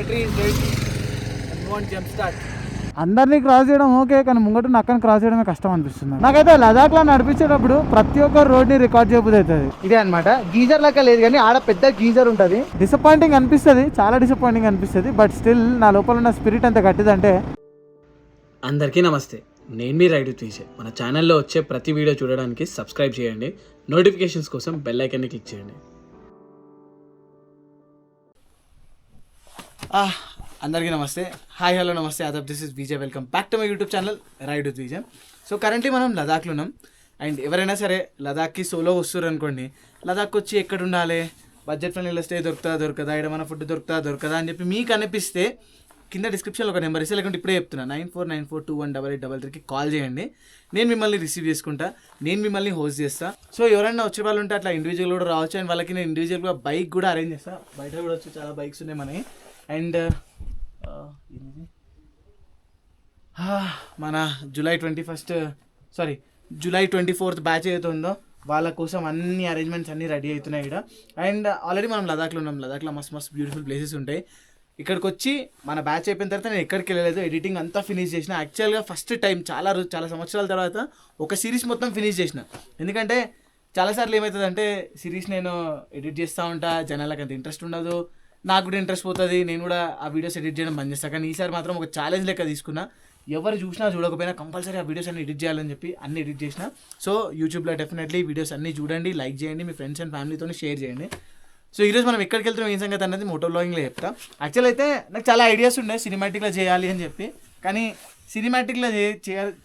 battery is dead and won't jump start. అందరినీ cross చేయడం okay, కానీ ముంగట నక్కని క్రాస్ చేయడమే కష్టం అనిపిస్తుంది నాకైతే. లదాఖ్లో నడిపించేటప్పుడు ప్రతి ఒక్క రోడ్ని రికార్డ్ చేయబుద్ధి అవుతుంది. ఇదే అనమాట, గీజర్ లెక్క లేదు కానీ ఆడ పెద్ద గీజర్ ఉంటుంది. డిసప్పాయింటింగ్ అనిపిస్తుంది, చాలా డిసప్పాయింటింగ్ అనిపిస్తుంది. బట్ స్టిల్ నా లోపల ఉన్న స్పిరిట్ అంత గట్టిదంటే. అందరికీ నమస్తే, నేను మీ రైడ్ విత్ విజయ్. మన ఛానల్లో వచ్చే ప్రతి వీడియో చూడడానికి సబ్స్క్రైబ్ చేయండి, నోటిఫికేషన్స్ కోసం బెల్ ఐకాన్ని క్లిక్ చేయండి. అందరికీ నమస్తే, హాయ్ హలో నమస్తే ఆదాబ్, this is Vijay. Welcome back to my YouTube channel ride with Vijay. So currently మనం లదాఖ్లో ఉన్నాం. అండ్ ఎవరైనా సరే లదాఖ్కి సోలో వస్తారు అనుకోండి, లదాఖ్ వచ్చి ఎక్కడ ఉండాలి, బడ్జెట్ ఫ్రెండ్లీలో స్టే దొరకదా, ఇక్కడ మన ఫుడ్ దొరకదా అని చెప్పి మీకు అనిపిస్తే కింద డిస్క్రిప్షన్లో ఒక నెంబర్ ఇస్తే, లేకుంటే ఇప్పుడే చెప్తున్నా 9494218833కి కాల్ చేయండి. నేను మిమ్మల్ని రిసీవ్ చేసుకుంటా, నేను మిమ్మల్ని హోస్ట్ చేస్తా. సో ఎవరైనా వచ్చే వాళ్ళు ఉంటే అట్లా ఇండివిజువల్ కూడా రావచ్చు. అండ్ వాళ్ళకి నేను ఇండివిజువల్గా బైక్ కూడా అరేంజ్ చేస్తాను. బయట కూడా వచ్చి చాలా బైక్స్ ఉన్నాయి మనకి. అండ్ మన జూలై 24th బ్యాచ్ ఏదైతే ఉందో వాళ్ళ కోసం అన్ని అరేంజ్మెంట్స్ అన్నీ రెడీ అవుతున్నాయి ఇక్కడ. అండ్ ఆల్రెడీ మనం లదాఖ్లో ఉన్నాం. లదాఖ్లో మస్తు బ్యూటిఫుల్ ప్లేసెస్ ఉంటాయి. ఇక్కడికి వచ్చి మన బ్యాచ్ అయిపోయిన తర్వాత నేను ఎక్కడికి వెళ్ళలేదు, ఎడిటింగ్ అంతా ఫినిష్ చేసిన. యాక్చువల్గా ఫస్ట్ టైం చాలా సంవత్సరాల తర్వాత ఒక సిరీస్ మొత్తం ఫినిష్ చేసిన. ఎందుకంటే చాలాసార్లు ఏమవుతుందంటే సిరీస్ నేను ఎడిట్ చేస్తూ ఉంటా, జనాలకు అంత ఇంట్రెస్ట్ ఉండదు, నాకు కూడా ఇంట్రెస్ట్ పోతుంది, నేను కూడా ఆ వీడియోస్ ఎడిట్ చేయడం బంద్ చేస్తాను. కానీ ఈసారి మాత్రం ఒక ఛాలెంజ్ లెక్క తీసుకున్నా. ఎవరు చూసినా చూడకపోయినా కంపల్సరీ ఆ వీడియోస్ అన్ని ఎడిట్ చేయాలని చెప్పి అన్ని ఎడిట్ చేసిన. సో యూట్యూబ్లో డెఫినెట్లీ వీడియోస్ అన్నీ చూడండి, లైక్ చేయండి, మీ ఫ్రెండ్స్ అండ్ ఫ్యామిలీతో షేర్ చేయండి. సో ఈరోజు మనం ఎక్కడికి వెళ్తున్నాం ఏం సంగతి అన్నది మోటో వ్లాగింగ్లో చెప్తా. యాక్చువల్ అయితే నాకు చాలా ఐడియాస్ ఉన్నాయి సినిమాటిక్లో చేయాలి అని చెప్పి, కానీ సినిమాటిక్లో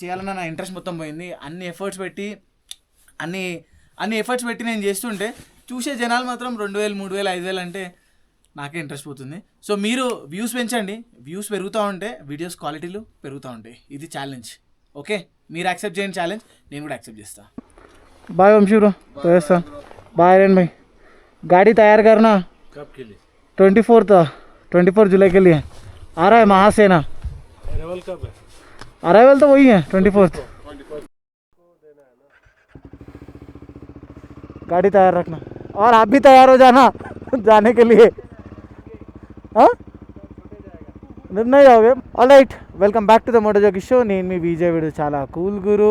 చేయాలన్న నా ఇంట్రెస్ట్ మొత్తం పోయింది. అన్ని ఎఫర్ట్స్ పెట్టి నేను చేస్తుంటే చూసే జనాలు మాత్రం 2000, 3000, 5000 అంటే నాకే ఇంట్రెస్ట్ పోతుంది. సో మీరు వ్యూస్ పెంచండి, వ్యూస్ పెరుగుతూ ఉంటే వీడియోస్ క్వాలిటీలు పెరుగుతూ ఉంటాయి. ఇది ఛాలెంజ్. ఓకే, మీరు యాక్సెప్ట్ చేయండి ఛాలెంజ్, నేను కూడా యాక్సెప్ట్ చేస్తాను. बाय वंशी ब्रो, तो ऐसा बाय रेन भाई. गाड़ी तैयार करना कब के लिए? 24 जुलाई के लिए आ रहा है महासेना. अराइवल कब है? अराइवल तो वही है 24th. गाड़ी तैयार रखना और आप भी तैयार हो जाना जाने के लिए. हाँ नहीं जाओगे? All right, welcome back to the moto jockey show. నేను మీ విజయ్. వీడు చాలా కూల్ గురు.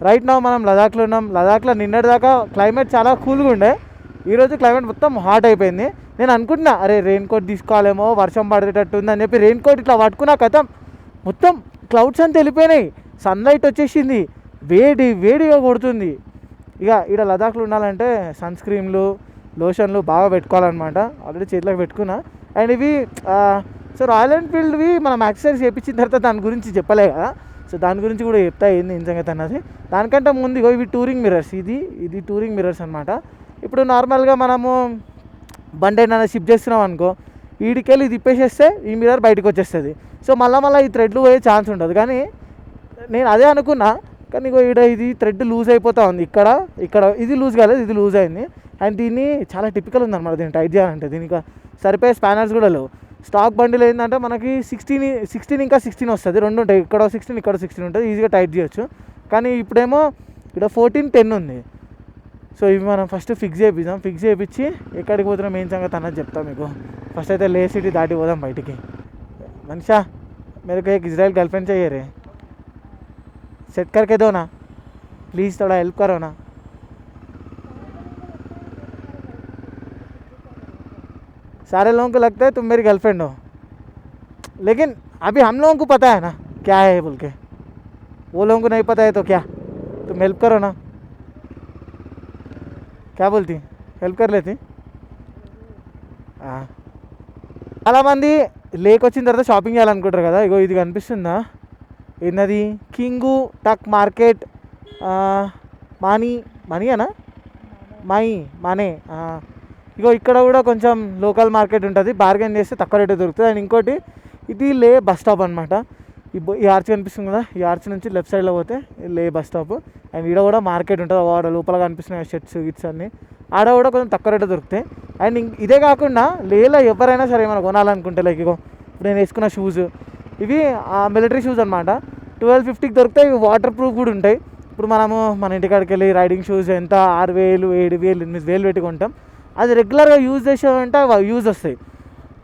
రైట్ నౌ మనం లదాఖ్లో ఉన్నాం. లదాఖ్లో నిన్నటి దాకా క్లైమేట్ చాలా కూల్గా ఉండే, ఈరోజు క్లైమేట్ మొత్తం హాట్ అయిపోయింది. నేను అనుకుంటున్నా అరే రెయిన్ కోట్ తీసుకోవాలేమో, వర్షం పడేటట్టు ఉందని చెప్పి రెయిన్ కోట్ ఇట్లా పట్టుకున్నా కదా, మొత్తం క్లౌడ్స్ అంతా వెళ్ళిపోయినాయి, సన్లైట్ వచ్చేసింది, వేడిగా కొడుతుంది. ఇక ఇక్కడ లదాఖ్లో ఉండాలంటే సన్ స్క్రీన్లు, లోషన్లు బాగా పెట్టుకోవాలన్నమాట. ఆల్రెడీ చేతిలోకి పెట్టుకున్నా. అండ్ ఇవి సో రాయల్ ఎన్ఫీల్డ్వి మనం యాక్సెసరీస్ చేయించిన తర్వాత దాని గురించి చెప్పలే కదా, సో దాని గురించి కూడా చెప్తా ఏంది ఏం సంగతి అన్నది. దానికంటే ముందు ఇవి టూరింగ్ మిర్రర్స్, ఇది టూరింగ్ మిర్రర్స్ అనమాట. ఇప్పుడు నార్మల్గా మనము బండి ఏదైనా షిఫ్ట్ చేస్తున్నాం అనుకో, వీడికెళ్ళి తిప్పేసేస్తే ఈ మిర్రర్ బయటకు వచ్చేస్తుంది. సో మళ్ళీ ఈ థ్రెడ్లు పోయే ఛాన్స్ ఉండదు. కానీ నేను అదే అనుకున్నా, కానీ ఇది థ్రెడ్ లూజ్ అయిపోతూ ఉంది. ఇక్కడ ఇది లూజ్ కాలేదు, ఇది లూజ్ అయింది. అండ్ దీన్ని చాలా టిపికల్ ఉందన్నమాట దీన్ని టైట్ చేయాలంటే. దీనికి సరిపోయే స్పానర్స్ కూడా లేవు. స్టాక్ బండిలో ఏంటంటే మనకి 16 ఇంకా 16 వస్తుంది, రెండు ఉంటాయి, ఇక్కడ 16 ఇక్కడ 16 ఉంటుంది, ఈజీగా టైట్ చేయొచ్చు. కానీ ఇప్పుడేమో ఇక్కడ 14, 10 ఉంది. సో ఇవి మనం ఫస్ట్ ఫిక్స్ చేయించి ఎక్కడికి పోతున్నాం ఏం సంగతి అన్నది చెప్తాం మీకు. ఫస్ట్ అయితే లే సిటీ దాటి పోదాం బయటికి. మనిషా मेरे को एक इजराइल गर्लफ्रेंड चाहिए रे, सेट करके दो ना प्लीज़, थोड़ा हेल्प करो ना. सारे लोगों को लगता है तुम मेरी गर्लफ्रेंड हो, लेकिन अभी हम लोगों को पता है ना क्या है बोल के, वो लोगों को नहीं पता है तो क्या, तुम हेल्प करो ना. क्या बोलती, हेल्प कर लेती. చాలామంది లేక్ వచ్చిన తర్వాత షాపింగ్ చేయాలనుకుంటారు కదా. ఇగో ఇది కనిపిస్తుందా, ఏంటది, కింగు టక్ మార్కెట్, మానే. ఇగో ఇక్కడ కూడా కొంచెం లోకల్ మార్కెట్ ఉంటుంది, బార్గెన్ చేస్తే తక్కువ రేటు దొరుకుతుంది. అండ్ ఇంకోటి ఇది లే బస్ స్టాప్ అనమాట. ఈ ఆర్చ్ కనిపిస్తుంది కదా, ఈ ఆర్చ్ నుంచి లెఫ్ట్ సైడ్లో పోతే లే బస్ స్టాప్. అండ్ ఇక్కడ కూడా మార్కెట్ ఉంటుంది, ఆడ లోపల కనిపిస్తున్నాయి షర్ట్స్ గిట్స్ అన్నీ, ఆడ కూడా కొంచెం తక్కువ రేటు దొరుకుతాయి. అండ్ ఇదే కాకుండా లేలో ఎవరైనా సరే ఏమైనా కొనాలనుకుంటే, లైక్ ఇగో ఇప్పుడు నేను వేసుకున్న షూస్, ఇవి మిలిటరీ షూస్ అనమాట, 1250కి దొరుకుతాయి. ఇవి వాటర్ ప్రూఫ్ కూడా ఉంటాయి. ఇప్పుడు మనము మన ఇంటికాడికి వెళ్ళి రైడింగ్ షూస్ ఎంత 6000, 7000, 8000 పెట్టి కొంటాం. అది రెగ్యులర్గా యూజ్ చేసామంటే అవి యూజ్ వస్తాయి.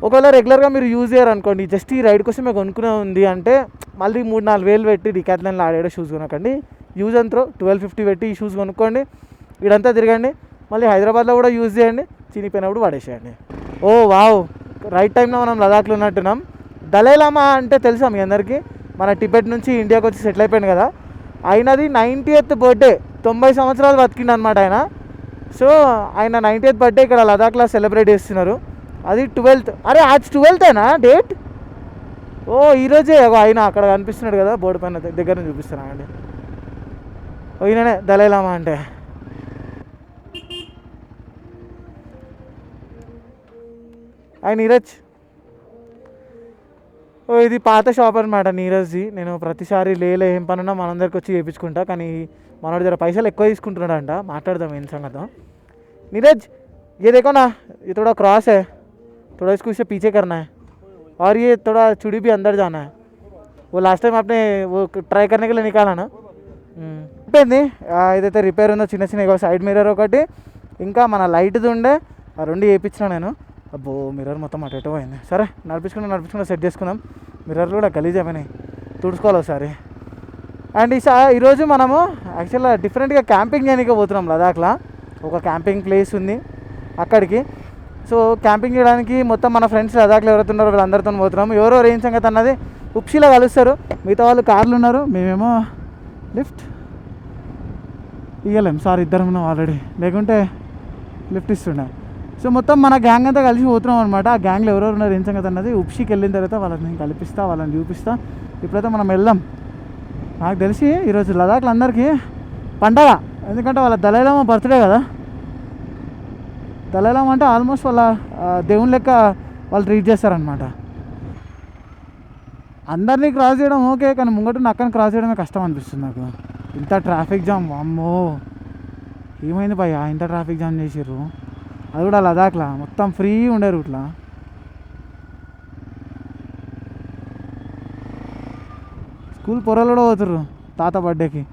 ఒకవేళ రెగ్యులర్గా మీరు యూజ్ చేయరు అనుకోండి, జస్ట్ ఈ రైడ్ కోసమే కొనుక్కునే ఉంది అంటే మళ్ళీ 3-4 వేలు పెట్టి డికాథ్లాన్లో ఆడేడో షూస్ కొనకండి. యూజ్ అండ్ త్రో 1250 పెట్టి ఈ షూస్ కొనుక్కోండి, ఇదంతా తిరగండి, మళ్ళీ హైదరాబాద్లో కూడా యూజ్ చేయండి, చినిపోయినప్పుడు పడేసేయండి. ఓ వావ్, రైట్ టైంలో మనం లదాఖ్లో ఉన్నట్టున్నాం. దలైలామా అంటే తెలుసా మీ అందరికీ? మన టిబెట్ నుంచి ఇండియాకి వచ్చి సెటిల్ అయిపోయింది కదా, ఆయనది 90th బర్త్డే, 90 సంవత్సరాలు బతికిండు అనమాట ఆయన. సో ఆయన 90th బర్త్డే ఇక్కడ లదాఖ్లో సెలబ్రేట్ చేస్తున్నారు. అది 12th. అరే అది 12th డేట్? ఓ ఈరోజే ఆయన అక్కడ కనిపిస్తున్నాడు కదా బోర్డు పైన, దగ్గర నుంచి చూపిస్తున్నానండి. ఓ ఈయననే దలైలామా అంటే. నీరజ్, ఓ ఇది పాత షాప్ అనమాట నీరజ్ది. నేను ప్రతిసారి లేలే ఏం పనున్నా మనందరికి వచ్చి చేయించుకుంటా, కానీ మనోడి దగ్గర పైసలు ఎక్కువ తీసుకుంటున్నాడంట. మాట్లాడదాం ఏం సంగతో. नीरज ये देखो ना, ये थोड़ा क्रॉस है, थोड़ा इसको इससे पीछे करना है और ये थोड़ा चूड़ी भी अंदर जाना है. वो लास्ट टाइम आपने वो ट्राई करने के लिए निकाला ना. అయిపోయింది. ఏదైతే రిపేర్ ఉందో చిన్న చిన్న సైడ్ మిర్రర్ ఒకటి, ఇంకా మన లైట్ది ఉండే, ఆ 2 వేయించిన నేను. అబ్బో మిర్రర్ మొత్తం అటు ఎటు పోయింది. సరే నడిపించుకుంటూ సెట్ చేసుకుందాం. మిర్రర్లు కూడా గలీజ్ అయిపోయినాయి, తుడుచుకోవాలి ఒకసారి. అండ్ ఈరోజు మనము యాక్చువల్గా డిఫరెంట్గా క్యాంపింగ్ చేయడానికి పోతున్నాం లదాఖ్లో. ఒక క్యాంపింగ్ ప్లేస్ ఉంది అక్కడికి. సో క్యాంపింగ్ చేయడానికి మొత్తం మన ఫ్రెండ్స్ లదాఖ్లో ఎవరైతే ఉన్నారో వీళ్ళందరితో పోతున్నాము. ఎవరో ఏం సంగతి అన్నది ఉప్షీలో కలుస్తారు, మిగతా వాళ్ళు కార్లు ఉన్నారు, మేమేమో లిఫ్ట్ ఇవ్వలేం. సార్ ఇద్దరం ఉన్నాం ఆల్రెడీ, లేకుంటే లిఫ్ట్ ఇస్తుండే. సో మొత్తం మన గ్యాంగ్ అంతా కలిసి పోతున్నాం అనమాట. ఆ గ్యాంగ్లో ఎవరెవరు ఉన్నారు ఏం సంగతి అన్నది ఉప్షీకి వెళ్ళిన తర్వాత వాళ్ళని కల్పిస్తా, వాళ్ళని చూపిస్తా. ఇప్పుడైతే మనం వెళ్దాం. నాకు తెలిసి ఈరోజు లదాఖ్లో అందరికీ పండగ, ఎందుకంటే వాళ్ళ దలైలామా బర్త్డే కదా. దలైలామా అంటే ఆల్మోస్ట్ వాళ్ళ దేవుని లెక్క వాళ్ళు ట్రీట్ చేస్తారనమాట. అందరినీ క్రాస్ చేయడం ఓకే, కానీ ముంగట నక్కని క్రాస్ చేయడమే కష్టం అనిపిస్తుంది నాకు. ఇంత ట్రాఫిక్ జామ్, అమ్మో ఏమైంది భయ్యా ఇంత ట్రాఫిక్ జామ్ చేసిర్రు, అది కూడా లదాఖ్లో. మొత్తం ఫ్రీ ఉండే రూట్లో. స్కూల్ పొరలు కూడా పోతుర్రు తాత బర్త్డేకి.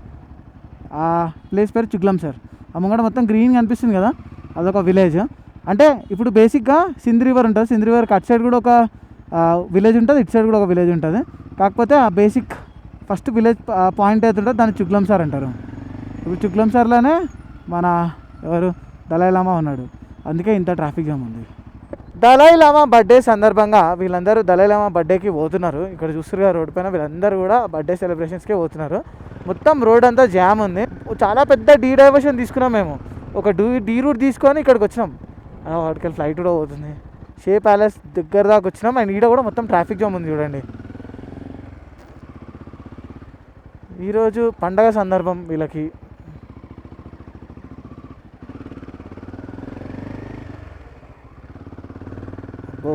ఆ ప్లేస్ పేరు చుగ్లం సార్. ఆ ముంగట మొత్తం గ్రీన్ కనిపిస్తుంది కదా, అదొక విలేజ్. అంటే ఇప్పుడు బేసిక్గా సింధ్ రివర్ ఉంటుంది, సింధ్ రివర్కి అటు సైడ్ కూడా ఒక విలేజ్ ఉంటుంది, ఇటు సైడ్ కూడా ఒక విలేజ్ ఉంటుంది. కాకపోతే ఆ బేసిక్ ఫస్ట్ విలేజ్ పాయింట్ అయితే ఉంటుంది, దాన్ని చుగ్లం సార్ అంటారు. ఇప్పుడు చుగ్లం సార్లోనే మన ఎవరు దలైలామా ఉన్నాడు, అందుకే ఇంత ట్రాఫిక్ జామ్ ఉంది. దలైలామా బర్త్డే సందర్భంగా వీళ్ళందరూ దలైలామా బర్త్డేకి పోతున్నారు. ఇక్కడ చూస్తున్నారు రోడ్డు పైన వీళ్ళందరూ కూడా బర్త్డే సెలబ్రేషన్స్కే పోతున్నారు. మొత్తం రోడ్ అంతా జామ్ ఉంది. చాలా పెద్ద డైవర్షన్ తీసుకున్నాం మేము. ఒక డీ రూట్ తీసుకొని ఇక్కడికి వచ్చినాం. వాడికి ఫ్లైట్ కూడా పోతుంది. షే ప్యాలెస్ దగ్గర దాకా వచ్చినాం. అండ్ ఈడ కూడా మొత్తం ట్రాఫిక్ జామ్ ఉంది చూడండి. ఈరోజు పండగ సందర్భం వీళ్ళకి. ఓ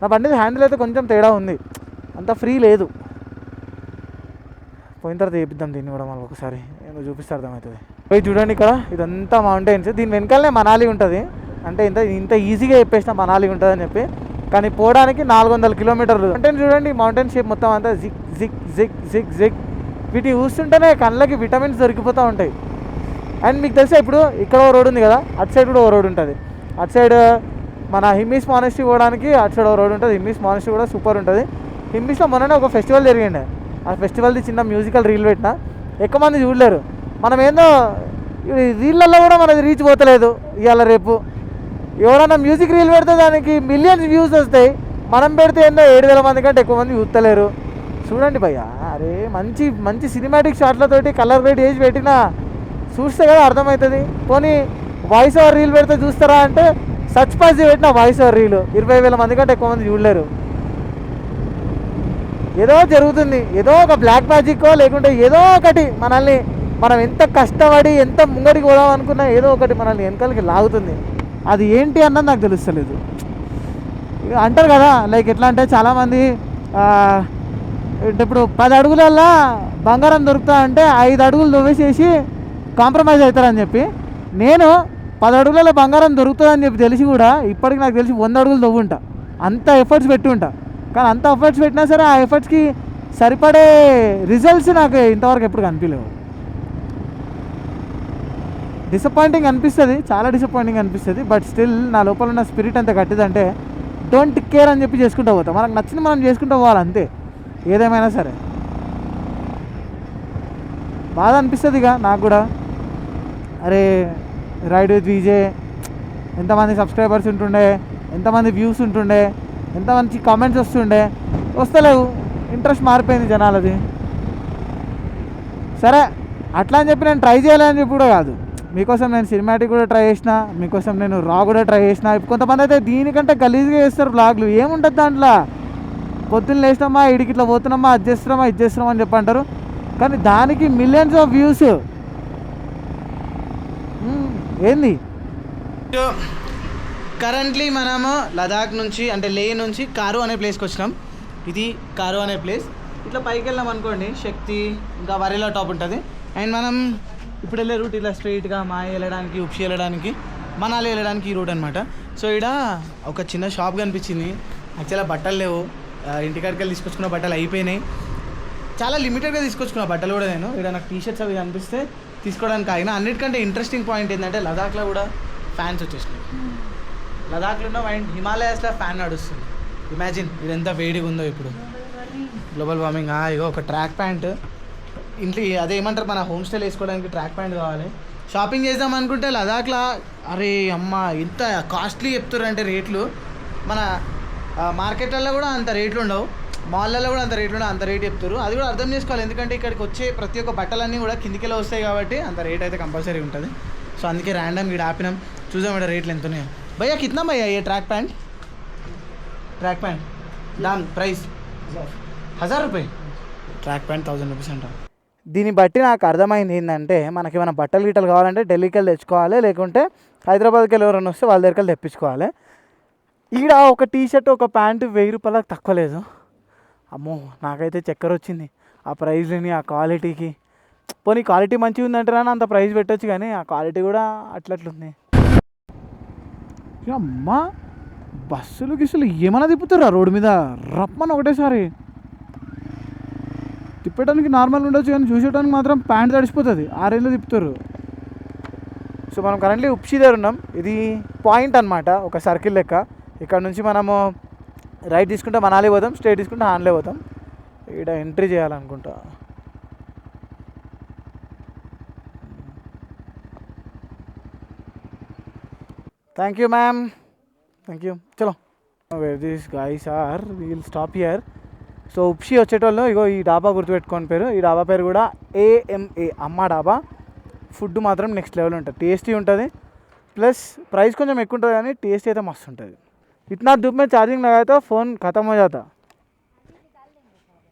నా బండిది హ్యాండిల్ అయితే కొంచెం తేడా ఉంది, అంత ఫ్రీ లేదు. పోయిన తర్వాత చేపిద్దాం దీన్ని కూడా మనం ఒకసారి, ఏదో చూపిస్తే అర్థమవుతుంది. పోయి చూడండి ఇక్కడ ఇదంతా మౌంటైన్స్. దీని వెనకాలనే మనాలి ఉంటుంది. అంటే ఇంత ఈజీగా చెప్పేసిన మనాలి ఉంటుంది అని చెప్పి, కానీ పోవడానికి 400 కిలోమీటర్లు. అంటే చూడండి మౌంటైన్ షేప్ మొత్తం అంతా zig zig zig zig zig. వీటి చూస్తుంటేనే కళ్ళకి విటమిన్స్ దొరికిపోతూ ఉంటాయి. అండ్ మీకు తెలిసే ఇప్పుడు ఇక్కడ ఓ రోడ్ ఉంది కదా, అటు సైడ్ కూడా ఓ రోడ్ ఉంటుంది. అటు సైడ్ మన హిమ్మీస్ మానెస్ట్రీ పోవడానికి అటు సైడ్ ఓ రోడ్ ఉంటుంది. హిమ్మీస్ మానెస్ట్రీ కూడా సూపర్ ఉంటుంది. హిమ్మీస్లో మొన్ననే ఒక ఫెస్టివల్ జరిగిండే, ఆ ఫెస్టివల్ది చిన్న మ్యూజికల్ రీల్ పెట్టిన, ఎక్కువ మంది చూడలేరు. మనం ఏందో రీళ్ళల్లో కూడా మనది రీచ్ పోతలేదు. ఇవాళ రేపు ఎవరైనా మ్యూజిక్ రీల్ పెడితే దానికి మిలియన్స్ వ్యూస్ వస్తాయి, మనం పెడితే ఏందో 7,000 మంది కంటే ఎక్కువ మంది చూస్తలేరు. చూడండి భయ్యా, అరే మంచి మంచి సినిమాటిక్ షాట్లతోటి కలర్ గ్రేడ్ వేసి పెట్టినా చూస్తే కదా అర్థమవుతుంది. పోనీ వాయిస్ ఓవర్ రీల్ పెడితే చూస్తారా అంటే సచ్ పాస్ పెట్టిన వాయిస్ ఓవర్ రీల్ 20,000 మంది కంటే ఎక్కువ మంది చూడలేరు. ఏదో జరుగుతుంది, ఏదో ఒక బ్లాక్ మ్యాజిక్కో లేకుంటే ఏదో ఒకటి మనల్ని, మనం ఎంత కష్టపడి ఎంత ముంగడికి పోదాం అనుకున్నా ఏదో ఒకటి మనల్ని వెనకాలకి లాగుతుంది. అది ఏంటి అన్నది నాకు తెలుస్తలేదు. అంటారు కదా, లైక్ ఎట్లా అంటే చాలామంది ఇప్పుడు 10 అడుగులల్లో బంగారం దొరుకుతా అంటే 5 అడుగులు దొవ్వేసేసి కాంప్రమైజ్ అవుతారని చెప్పి, నేను 10 అడుగులలో బంగారం దొరుకుతుందని చెప్పి తెలిసి కూడా ఇప్పటికి నాకు తెలిసి 100 అడుగులు దొవ్వుంటా. అంత ఎఫర్ట్స్ పెట్టి ఉంటా. కానీ అంత ఎఫర్ట్స్ పెట్టినా సరే ఆ ఎఫర్ట్స్కి సరిపడే రిజల్ట్స్ నాకు ఇంతవరకు ఎప్పుడు కనిపించలేవు. డిసప్పాయింటింగ్ అనిపిస్తుంది, చాలా డిసప్పాయింటింగ్ అనిపిస్తుంది. బట్ స్టిల్ నా లోపల ఉన్న స్పిరిట్ అంత గట్టిదంటే డోంట్ కేర్ అని చెప్పి చేసుకుంటూ పోతాం. మనకు నచ్చింది మనం చేసుకుంటూ పోవాలి అంతే, ఏదేమైనా సరే. బాధ అనిపిస్తుంది ఇక నాకు కూడా, అరే రైడ్ విత్ విజయ్ ఎంతమంది సబ్స్క్రైబర్స్ ఉంటుండే, ఎంతమంది వ్యూస్ ఉంటుండే, ఎంత మంచి కామెంట్స్ వస్తలేవు, ఇంట్రెస్ట్ మారిపోయింది జనాలది. సరే అట్లా అని చెప్పి నేను ట్రై చేయాలని చెప్పి కూడా కాదు, మీకోసం నేను సినిమాటిక్ కూడా ట్రై చేసిన, మీకోసం నేను రా కూడా ట్రై చేసిన. కొంతమంది అయితే దీనికంటే గలీజ్గా చేస్తారు బ్లాగ్లు, ఏముంటుంది దాంట్లో, పొద్దున్న లేచినామా ఇడికి ఇట్లా పోతున్నామా, అది చేస్తున్నామా ఇది చేస్తున్నామా అని చెప్పి అంటారు, కానీ దానికి మిలియన్స్ ఆఫ్ వ్యూస్. ఏంది కరెంట్లీ మనము లదాఖ్ నుంచి అంటే లే నుంచి కారు అనే ప్లేస్కి వచ్చినాం. ఇది కారు అనే ప్లేస్. ఇట్లా పైకి వెళ్ళాం అనుకోండి, శక్తి ఇంకా వరేలా టాప్ ఉంటుంది. అండ్ మనం ఇప్పుడు వెళ్ళే రూట్ ఇలా స్ట్రైట్గా మాయ వెళ్ళడానికి, ఉప్షి వెళ్ళడానికి, మనాలి వెళ్ళడానికి ఈ రూట్ అనమాట. సో ఇక్కడ ఒక చిన్న షాప్ కనిపించింది. యాక్చువల్గా బట్టలు లేవు, ఇంటికాడికి వెళ్ళి తీసుకొచ్చుకున్న బట్టలు అయిపోయినాయి. చాలా లిమిటెడ్గా తీసుకొచ్చుకున్న బట్టలు కూడా నేను. ఇక్కడ నాకు టీషర్ట్స్ అవి కనిపిస్తే తీసుకోవడానికి ఆగిన. అన్నిటికంటే ఇంట్రెస్టింగ్ పాయింట్ ఏంటంటే లదాఖ్లో కూడా ఫ్యాన్స్ వచ్చేసినాయి. లదాఖ్లో ఉన్న అండ్ హిమాలయాస్లో ఫ్యాన్ నడుస్తుంది. ఇమాజిన్ ఇది ఎంత వేడిగా ఉందో ఇప్పుడు, గ్లోబల్ వార్మింగ్. ఇగో ఒక ట్రాక్ ప్యాంట్ ఇంట్లో, అదే ఏమంటారు మన హోమ్ స్టైల్ వేసుకోవడానికి ట్రాక్ ప్యాంట్ కావాలి. షాపింగ్ చేద్దాం అనుకుంటే లదాఖ్లో అరే అమ్మ ఇంత కాస్ట్లీ చెప్తారంటే రేట్లు, మన మార్కెట్లలో కూడా అంత రేట్లు ఉండవు, మాల్లలో కూడా అంత రేట్లు ఉండవు, అంత రేట్ చెప్తారు. అది కూడా అర్థం చేసుకోవాలి, ఎందుకంటే ఇక్కడికి వచ్చే ప్రతి ఒక్క బట్టలన్నీ కూడా కిందికెళ్ళి వస్తాయి కాబట్టి అంత రేట్ అయితే కంపల్సరీ ఉంటుంది. సో అందుకే ర్యాండమ్ ఇక్కడ ఆపినాం, చూద్దాం ఇక్కడ రేట్లు ఎంత ఉన్నాయో. భయ్యా కిतना భయ్యా ఏ ట్రాక్ ప్యాంట్ దాని ప్రైస్ 1000 రూపాయ, ట్రాక్ ప్యాంట్ 1000 రూపీస్ అంటాం. దీన్ని బట్టి నాకు అర్థమైంది ఏంటంటే, మనకి ఏమైనా బట్టలు గిట్టలు కావాలంటే ఢిల్లీకి వెళ్ళి తెచ్చుకోవాలి, లేకుంటే హైదరాబాద్కి వెళ్ళి ఎవరైనా వస్తే వాళ్ళ దగ్గరికి వెళ్ళి తెప్పించుకోవాలి. ఈడ ఒక టీషర్ట్ ఒక ప్యాంటు 1000 రూపాయలకు తక్కువ లేదు. అమ్మో నాకైతే చక్కెర వచ్చింది ఆ ప్రైజ్ని, ఆ క్వాలిటీకి. పోనీ క్వాలిటీ మంచిగా ఉందంటే రాని అంత ప్రైస్ పెట్టచ్చు, కానీ ఆ క్వాలిటీ కూడా అట్లట్లుంది. అమ్మా బస్సులు గిస్సులు ఏమైనా తిప్పుతారా రోడ్డు మీద రప్పని ఒకటేసారి. తిప్పడానికి నార్మల్ ఉండొచ్చు, కానీ చూసేటానికి మాత్రం ప్యాంట్ తడిసిపోతుంది, ఆ రేంజ్లో తిప్పుతారు. సో మనం కరెంట్లీ ఉప్షి దగ్గర ఉన్నాం. ఇది పాయింట్ అనమాట, ఒక సర్కిల్ లెక్క. ఇక్కడ నుంచి మనము రైట్ తీసుకుంటే మనాలి పోతాం, స్ట్రైట్ తీసుకుంటే హాన్లే పోతాం. ఇక్కడ ఎంట్రీ చేయాలనుకుంటా. Thank you ma'am, thank you. చలో where this guys are, we'll stop here. So Upshi వచ్చేటోళ్ళు ఇగో ఈ డాబా గుర్తుపెట్టుకోని పేరు. ఈ డాబా పేరు కూడా AMA అమ్మ డాబా. ఫుడ్ మాత్రం నెక్స్ట్ లెవెల్ ఉంటుంది, టేస్టీ ఉంటుంది, ప్లస్ ప్రైస్ కొంచెం ఎక్కువ ఉంటుంది, కానీ టేస్ట్ అయితే మస్తు ఉంటుంది. इतना धूप में चार्जिंग लगाया तो फ़ोन ख़त्म हो जाता.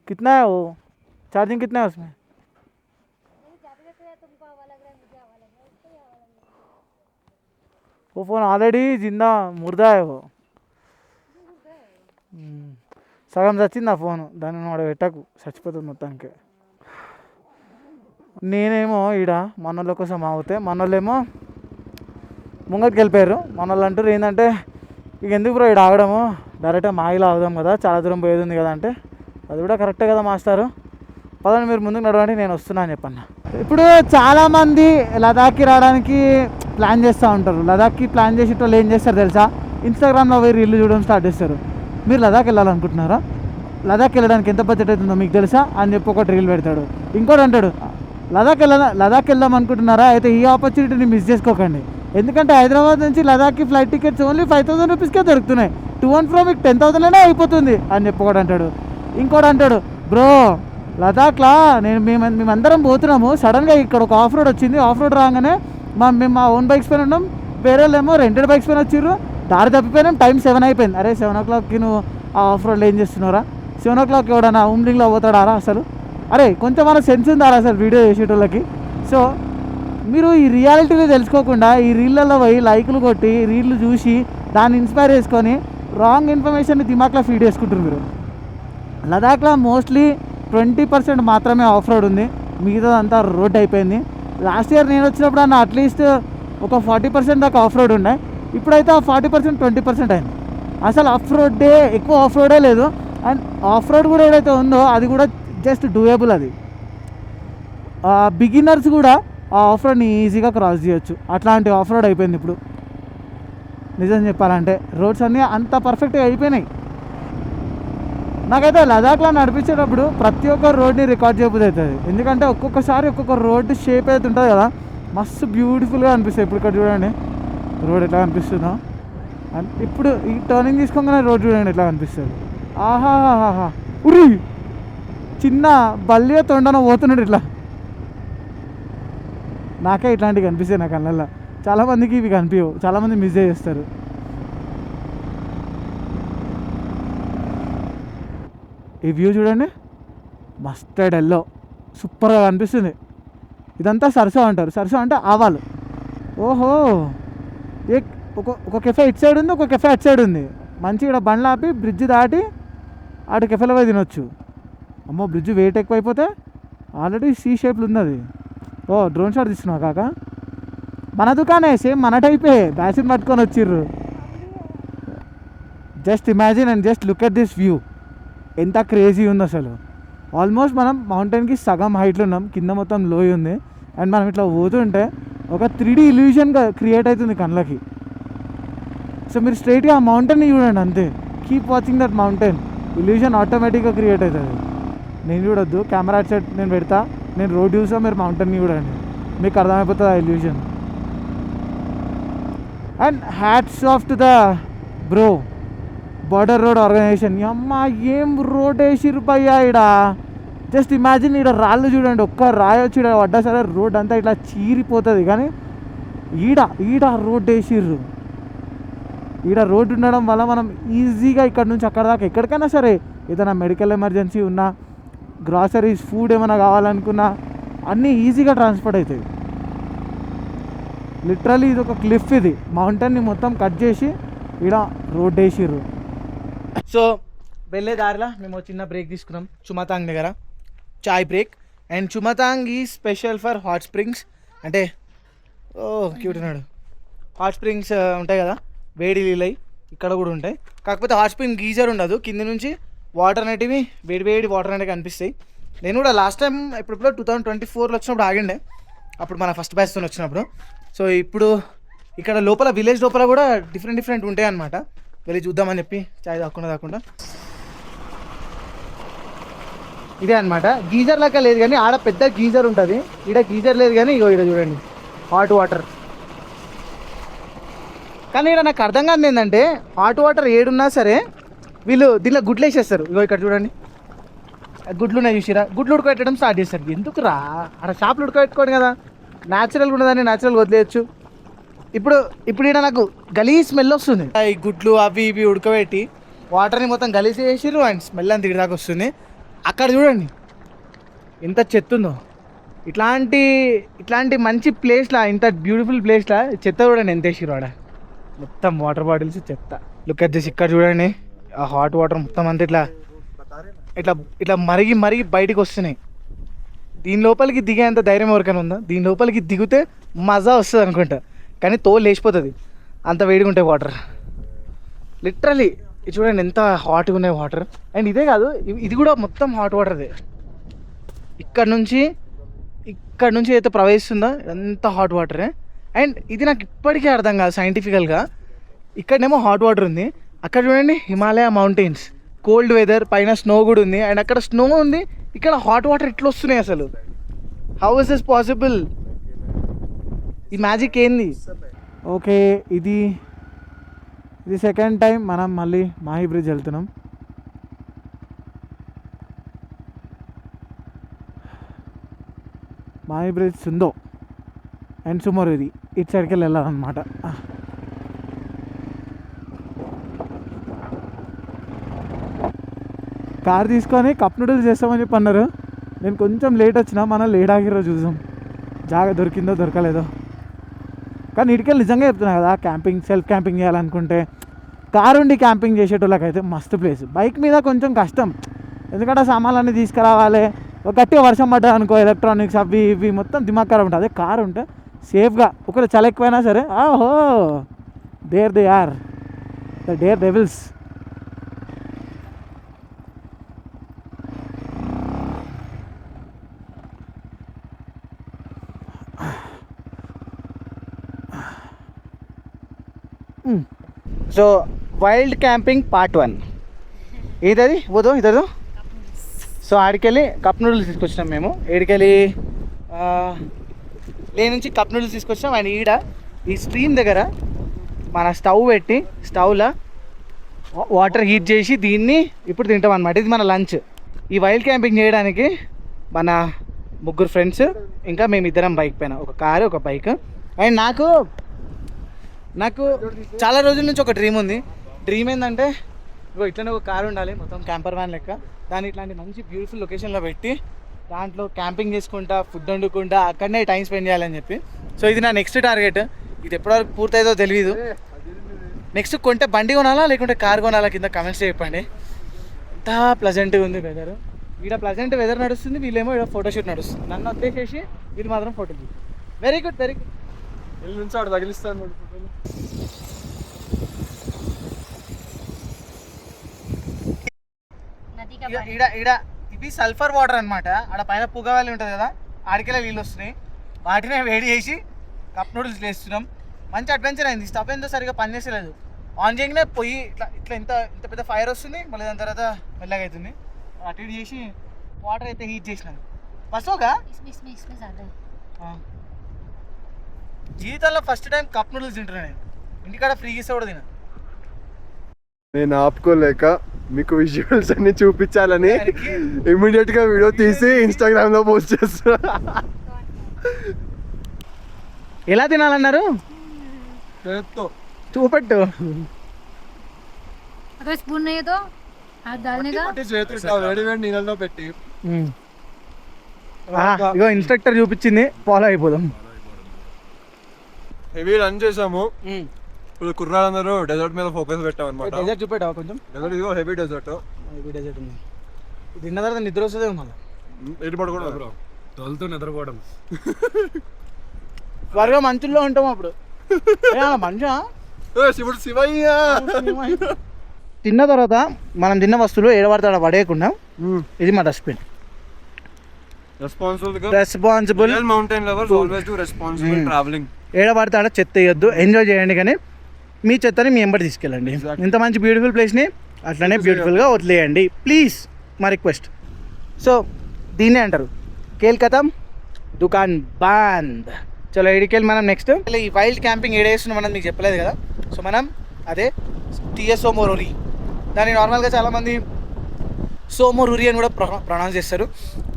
कितना है वो चार्जिंग, कितना है उसमें? वो फ़ोन ऑलरेडी जिंदा मुर्दा है वो. సగం చచ్చింది ఆ ఫోను, దాన్ని వాడు పెట్టకు చచ్చిపోతుంది మొత్తానికి. నేనేమో ఈడ మనోళ్ళ కోసం ఆగితే మనోళ్ళేమో ముంగటికి వెళ్ళిపోయారు. మనోళ్ళు అంటారు ఏంటంటే, ఇక ఎందుకు బ్రో ఇక్కడ ఆగడము, డైరెక్ట్గా మాయిలో ఆగుదాం కదా, చాలా దూరం పోయేది ఉంది కదా అంటే, అది కూడా కరెక్టే కదా మాస్టారు, పదండి మీరు ముందుకు నడవండి నేను వస్తున్నా అని చెప్పన్న. ఇప్పుడు చాలామంది లదాఖ్కి రావడానికి ప్లాన్ చేస్తూ ఉంటారు. లదాఖ్కి ప్లాన్ చేసేటోళ్ళు ఏం చేస్తారు తెలుసా, ఇన్స్టాగ్రామ్లో పోయి రీల్ చూడడం స్టార్ట్ చేస్తారు. మీరు లదాఖ్ వెళ్ళాలనుకుంటున్నారా, లదాఖ్ వెళ్ళడానికి ఎంత బడ్జెట్ అవుతుందో మీకు తెలుసా అని చెప్పి ఒకటి రీల్ పెడతాడు. ఇంకోటి అంటాడు, లదాఖ్ వెళ్దాం అనుకుంటున్నారా, అయితే ఈ ఆపర్చునిటీని మిస్ చేసుకోకండి, ఎందుకంటే హైదరాబాద్ నుంచి లదాఖ్కి ఫ్లైట్ టికెట్స్ ఓన్లీ 5000 రూపీస్కే దొరుకుతున్నాయి, టు అండ్ ఫ్రో మీకు 10,000 అయిపోతుంది అని చెప్పి ఒకటి అంటాడు. ఇంకోటి అంటాడు, బ్రో లదాఖ్లో మేమందరం పోతున్నాము, సడన్గా ఇక్కడ ఒక ఆఫ్ రోడ్ వచ్చింది, ఆఫ్ రోడ్ రాగానే మేము మా ఓన్ బైక్స్ పైన ఉన్నాం, వేరే వాళ్ళేమో రెంటెడ్ బైక్స్ పైన వచ్చిర్రు, దారి తప్పిపోయినాం, టైం 7 అయిపోయింది. అరే 7 o'clockకి నువ్వు ఆ ఆఫ్ రోడ్లో ఏం చేస్తున్నారా, 7 o'clock ఎవడన్నా ఉమ్లింగ్లో పోతాడారా అసలు, అరే కొంచెం మన సెన్స్ ఉందారా అసలు వీడియో చేసేటోళ్ళకి. సో మీరు ఈ రియాలిటీని తెలుసుకోకుండా ఈ రీళ్ళల్లో పోయి లైకులు కొట్టి రీళ్ళు చూసి దాన్ని ఇన్స్పైర్ చేసుకొని రాంగ్ ఇన్ఫర్మేషన్ని దిమాక్లో ఫీడ్ చేసుకుంటారు మీరు. లదాఖ్లో మోస్ట్లీ 20% మాత్రమే ఆఫ్ రోడ్ ఉంది, మిగతాదంతా రోడ్ అయిపోయింది. లాస్ట్ ఇయర్ నేను వచ్చినప్పుడు అన్న అట్లీస్ట్ ఒక 40% దాకా ఆఫ్ రోడ్ ఉండే, ఇప్పుడైతే ఆ 40% 20% అయింది. అసలు ఆఫ్ రోడ్డే ఎక్కువ, ఆఫ్ రోడే లేదు. అండ్ ఆఫ్ రోడ్ కూడా ఏదైతే ఉందో అది కూడా జస్ట్ డూయబుల్. అది బిగినర్స్ కూడా ఆ ఆఫ్ రోడ్ని ఈజీగా క్రాస్ చేయొచ్చు, అట్లాంటి ఆఫ్ రోడ్ అయిపోయింది ఇప్పుడు. నిజం చెప్పాలంటే రోడ్స్ అన్నీ అంత పర్ఫెక్ట్గా అయిపోయినాయి. నాకైతే లదాఖ్లో నడిపించేటప్పుడు ప్రతి ఒక్క రోడ్ని రికార్డ్ చేయబుద్ధి అవుతుంది. ఎందుకంటే ఒక్కొక్కసారి ఒక్కొక్క రోడ్డు షేప్ అయితే ఉంటుంది కదా, మస్తు బ్యూటిఫుల్గా అనిపిస్తుంది. ఇప్పుడు ఇక్కడ చూడండి రోడ్ ఎట్లా అనిపిస్తుందో, ఇప్పుడు ఈ టర్నింగ్ తీసుకోగానే రోడ్ చూడండి ఎట్లా అనిపిస్తుంది. ఆహాహాహా, ఉరి చిన్న బల్లిగా తొండన పోతున్నాడు ఇట్లా. నాకే ఇట్లాంటివి కనిపిస్తాయి నా కళ్ళల్లో. చాలామందికి ఇవి కనిపించవు, చాలామంది మిస్ చేస్తారు. ఈ వ్యూ చూడండి, మస్టర్డ్ ఎల్లో సూపర్గా కనిపిస్తుంది. ఇదంతా సరసో అంటారు. సరసో అంటే ఆవాలు. ఓహో, ఒక కెఫే ఇటు సైడ్ ఉంది, ఒక కెఫే అటు సైడ్ ఉంది. మంచి ఇక్కడ బండ్లు ఆపి బ్రిడ్జ్ దాటి అటు కెఫేలో పోయి తినొచ్చు. అమ్మో, బ్రిడ్జ్ వెయిట్ ఎక్కువైపోతే ఆల్రెడీ సీ షేప్లు ఉంది అది. ఓ, డ్రోన్ షాట్ తీస్తున్నావు కాక? మన దుకాణే, సేమ్ మన టైపే, బ్యాసిన్ పట్టుకొని వచ్చిర్రు. Just imagine and just look at this view. ఎంత క్రేజీ ఉంది అసలు. ఆల్మోస్ట్ మనం మౌంటైన్కి సగం హైట్లో ఉన్నాం, కింద మొత్తం లోయ ఉంది. అండ్ మనం ఇట్లా పోతుంటే ఒక 3D ఇల్యూజన్గా క్రియేట్ అవుతుంది కళ్ళకి. సో మీరు స్ట్రైట్గా ఆ మౌంటైన్ని చూడండి అంతే. Keep watching that mountain, illusion ఆటోమేటిక్గా క్రియేట్ అవుతుంది. నేను చూడొద్దు, కెమెరా సెట్ నేను పెడతా, నేను రోడ్ చూసా, మీరు మౌంటైన్ని చూడండి, మీకు అర్థమైపోతుంది ఆ illusion. And hats off to the BRO Border Road Organisation. అమ్మ, ఏం రోడ్ వేసిర్రు భయ్యా ఈడ. జస్ట్ ఇమాజిన్, ఈడ రాళ్ళు చూడండి, ఒక్క రాయి వచ్చి ఈడ పడ్డా సరే రోడ్ అంతా ఇట్లా చీరిపోతుంది. కానీ ఈడ రోడ్ వేసిర్రు. ఈడ రోడ్ ఉండడం వల్ల మనం ఈజీగా ఇక్కడ నుంచి అక్కడ దాకా ఎక్కడికైనా సరే, ఏదైనా మెడికల్ ఎమర్జెన్సీ ఉన్నా, గ్రాసరీస్, ఫుడ్ ఏమైనా కావాలనుకున్నా అన్నీ ఈజీగా ట్రాన్స్పోర్ట్ అవుతాయి. లిటరలీ ఇది ఒక క్లిఫ్, ఇది మౌంటైన్ని మొత్తం కట్ చేసి ఈడ రోడ్ వేసిర్రు. సో వెళ్ళే దారిలో మేము చిన్న బ్రేక్ తీసుకున్నాం చుమతాంగ్ దగ్గర, చాయ్ బ్రేక్. అండ్ చుమతాంగ్ ఈ స్పెషల్ ఫర్ హాట్ స్ప్రింగ్స్. అంటే ఓ క్యూట్ ఉన్నాడు. హాట్ స్ప్రింగ్స్ ఉంటాయి కదా, వేడి నీళ్ళై ఇక్కడ కూడా ఉంటాయి. కాకపోతే హాట్ స్ప్రింగ్ గీజర్ ఉండదు, కింద నుంచి వాటర్ అనేటివి వేడి వాటర్ అనేవి కనిపిస్తాయి. నేను కూడా లాస్ట్ టైం ఇప్పుడు 2024లో వచ్చినప్పుడు ఆగిండే, అప్పుడు మన ఫస్ట్ బ్యాచ్తో వచ్చినప్పుడు. సో ఇప్పుడు ఇక్కడ లోపల విలేజ్ లోపల కూడా డిఫరెంట్ ఉంటాయి అన్నమాట. వెళ్ళి చూద్దామని చెప్పి చాయ్ తాకుండా ఇదే అనమాట. గీజర్ లెక్క లేదు కానీ ఆడ పెద్ద గీజర్ ఉంటుంది, ఈడ గీజర్ లేదు కానీ ఇగో ఈడ చూడండి హాట్ వాటర్. కానీ ఇక్కడ నాకు అర్థం కాదు ఏంటంటే, హాట్ వాటర్ ఏడున్నా సరే వీళ్ళు దీనిలో గుడ్లు వేసేస్తారు. ఇగో ఇక్కడ చూడండి, గుడ్లు ఉన్నాయి చూసిరా, గుడ్లు ఉడకబెట్టడం స్టార్ట్ చేస్తారు. ఎందుకు రా, అక్కడ షాప్లు ఉడకబెట్టుకోండి కదా, న్యాచురల్గా ఉండదని న్యాచురల్గా వదిలేయచ్చు. ఇప్పుడు ఇక్కడ నాకు గలీజ్ స్మెల్ వస్తుంది. ఈ గుడ్లు అవి ఇవి ఉడకబెట్టి వాటర్ని మొత్తం గలీజ్ చేసిర్రు అండ్ స్మెల్ అంత ఇక్కడి దాకా వస్తుంది. అక్కడ చూడండి ఎంత చెత్త ఉందో. ఇట్లాంటి మంచి ప్లేస్లా, ఇంత బ్యూటిఫుల్ ప్లేస్లా చెత్త చూడండి ఎంత వేసిర్రు ఆడ. మొత్తం వాటర్ బాటిల్స్ చెత్త. Look at this. ఇక్కడ చూడండి ఆ హాట్ వాటర్ మొత్తం అంతా ఇట్లా మరిగి బయటికి వస్తున్నాయి. దీని లోపలికి దిగేంత ధైర్యం ఎవరికైనా ఉందా? దీని లోపలికి దిగితే మజా వస్తుంది అనుకుంటా, కానీ తోలు లేచిపోతుంది, అంత వేడిగా ఉంటాయి వాటర్. లిటరలీ ఇది చూడండి ఎంత హాట్గా ఉన్నాయి వాటర్. అండ్ ఇదే కాదు, ఇది కూడా మొత్తం హాట్ వాటర్దే. ఇక్కడ నుంచి అయితే ప్రవహిస్తుందో ఎంత హాట్ వాటరే. అండ్ ఇది నాకు ఇప్పటికీ అర్థం కాదు సైంటిఫికల్గా. ఇక్కడనేమో హాట్ వాటర్ ఉంది, అక్కడ చూడండి హిమాలయ మౌంటైన్స్, కోల్డ్ వెదర్, పైన స్నో కూడా ఉంది. అండ్ అక్కడ స్నో ఉంది, ఇక్కడ హాట్ వాటర్ ఎట్లా వస్తున్నాయి అసలు? How is this possible? ఈ మ్యాజిక్ ఏంది? ఓకే, ఇది సెకండ్ టైం మనం మళ్ళీ మాహి బ్రిడ్జ్ వెళ్తున్నాం. మాహి బ్రిడ్జ్ సుందో అండ్ సుమోర్ ఇది ఇటు సైడ్కి వెళ్ళాలన్నమాట. కార్ తీసుకొని కప్ నూడిల్స్ చేస్తామని చెప్పి అన్నారు. నేను కొంచెం లేట్ వచ్చినా, మనం లేట్ ఆగిరో చూసాం, జాగా దొరికిందో దొరకలేదో. కానీ ఇటుకెళ్ళి నిజంగా చెప్తున్నా కదా, క్యాంపింగ్, సెల్ఫ్ క్యాంపింగ్ చేయాలనుకుంటే కారు ఉండి క్యాంపింగ్ చేసేటోళ్ళకైతే మస్తు ప్లేస్. బైక్ మీద కొంచెం కష్టం, ఎందుకంటే సామాన్లన్నీ తీసుకురావాలి. ఒక గట్టిగా వర్షం పడ్డా అనుకో, ఎలక్ట్రానిక్స్ అవి ఇవి మొత్తం దిమాగ్ ఖరాబ్ ఉంటుంది. అదే కారు ఉంటే సేఫ్గా, ఒకవేళ చాలా ఎక్కువైనా సరే, ఆహో there they are the daredevils. So wild camping part 1 ఏదది పోదో ఇదో. సో ఆడికెళ్ళి కప్ నూడిల్స్ తీసుకొచ్చినాం మేము. ఏడికెళ్ళి లే నుంచి కప్ నూడిల్స్ తీసుకొచ్చినాం. అండ్ ఈడ ఈ స్ట్రీమ్ దగ్గర మన స్టవ్ పెట్టి స్టవ్లో వాటర్ హీట్ చేసి దీన్ని ఇప్పుడు తింటాం అనమాట. ఇది మన లంచ్. ఈ వైల్డ్ క్యాంపింగ్ చేయడానికి మన 3 ఫ్రెండ్స్ ఇంకా మేమిద్దరం బైక్ పైన, ఒక కారు ఒక బైక్. అండ్ నాకు చాలా రోజుల నుంచి ఒక డ్రీమ్ ఉంది. డ్రీమ్ ఏంటంటే ఇట్లనే ఒక కారు ఉండాలి, మొత్తం క్యాంపర్ వ్యాన్ లెక్క. దాన్ని ఇట్లాంటి మంచి బ్యూటిఫుల్ లొకేషన్లో పెట్టి దాంట్లో క్యాంపింగ్ చేసుకుంటా, ఫుడ్ వండుకుంటా, అక్కడనే టైం స్పెండ్ చేయాలని చెప్పి. సో ఇది నా నెక్స్ట్ టార్గెట్. ఇది ఎప్పటివరకు పూర్తయిదో తెలియదు. నెక్స్ట్ కొంటే బండి కొనాలా లేకుంటే కార్ కొనాలా కింద కమెంట్స్ చెప్పండి. ఎంత ప్లజెంట్గా ఉంది వెదర్. ఇక్కడ ప్లజెంట్ వెదర్ నడుస్తుంది, వీళ్ళేమో ఇక్కడ ఫోటోషూట్ నడుస్తుంది. నన్ను వచ్చేసేసి వీళ్ళు మాత్రం ఫోటో తీసి. Very good very good. వెళ్ళి నుంచి ఆడ తగిలిస్తాను ఈడ ఇవి సల్ఫర్ వాటర్ అనమాట. ఆడ పైన పుగవాలి ఉంటుంది కదా, ఆడికెళ్ళి నీళ్ళు వస్తున్నాయి. వాటినే వేడి చేసి కప్ నూడిల్స్ వేస్తున్నాం. మంచి అడ్వెంచర్ అయింది. స్టవ్ ఎంతో సరిగా పనిచేసలేదు. ఆన్ చేయగానే పొయ్యి ఇట్లా ఇట్లా ఇంత పెద్ద ఫైర్ వస్తుంది. మళ్ళీ దాని తర్వాత మెల్లగా అవుతుంది. అటు ఇటు చేసి వాటర్ అయితే హీట్ చేసినాను. బస్సుగా జీవితంలో ఫస్ట్ టైం కప్ నూడిల్స్ తింటున్నాను నేను. ఇంటికాడ ఫ్రీగా ఇస్తే కూడా తిన. నేను ఆపుకోలేక మీకు విజువల్స్ అన్ని చూపించాలని ఇమ్మీడియట్ గా వీడియో తీసి ఇన్స్టాగ్రామ్ లో పోస్ట్ చేస్తా. ఎలా తినాలన్నారు చూపెట్టు. स्पून नहीं है तो हाथ डालने का. వేడి వేడి నీళ్ళలో పెట్టి ఇగో ఇన్స్ట్రక్టర్ చూపించింది, ఫాలో అయిపోదాం. హెవీ రన్ చేసాము. ఇప్పుడు కుర్రాళ్ళందరూ డెజర్ట్ మీద ఫోకస్ పెట్టాం అనమాట. డెజర్ట్ చూపెట్టావా కొంచెం? డెజర్ట్ ఇదిగో హెవీ డెజర్ట్. డెజర్ట్ ఉంది. తిన్న తర్వాత నిద్ర వస్తుంది మళ్ళీ. ఎటు పడుకోవడం బ్రో, తోలుతూ నిద్రపోవడం. త్వరగా మంచుల్లో ఉంటాం అప్పుడు. మంచా శివుడు శివయ్య. తిన్న తర్వాత మనం తిన్న వస్తువులు ఏడబడతాడ పడేయకుండా ఇది మా dustbin. Responsible mountain lovers always do responsible travelling. ఏడబడతాడ చెత్త వేయొద్దు, ఎంజాయ్ చేయండి. కానీ మీ చెత్తని మీ ఎంబడి తీసుకెళ్ళండి. ఇంత మంచి బ్యూటిఫుల్ ప్లేస్ని అట్లనే బ్యూటిఫుల్గా వదిలేయండి ప్లీజ్, మా రిక్వెస్ట్. సో దీన్నే అంటారు కేల్కతం దుకాన్ బంద్. చలో ఇడికెళ్ళి మనం నెక్స్ట్ ఈ వైల్డ్ క్యాంపింగ్ ఏడేస్తున్నాం మనం మీకు చెప్పలేదు కదా. సో మనం అదే టిఎస్ సోమోరూరి, దాన్ని నార్మల్గా చాలామంది సోమోరూరి అని కూడా ప్రొనౌన్స్ చేస్తారు.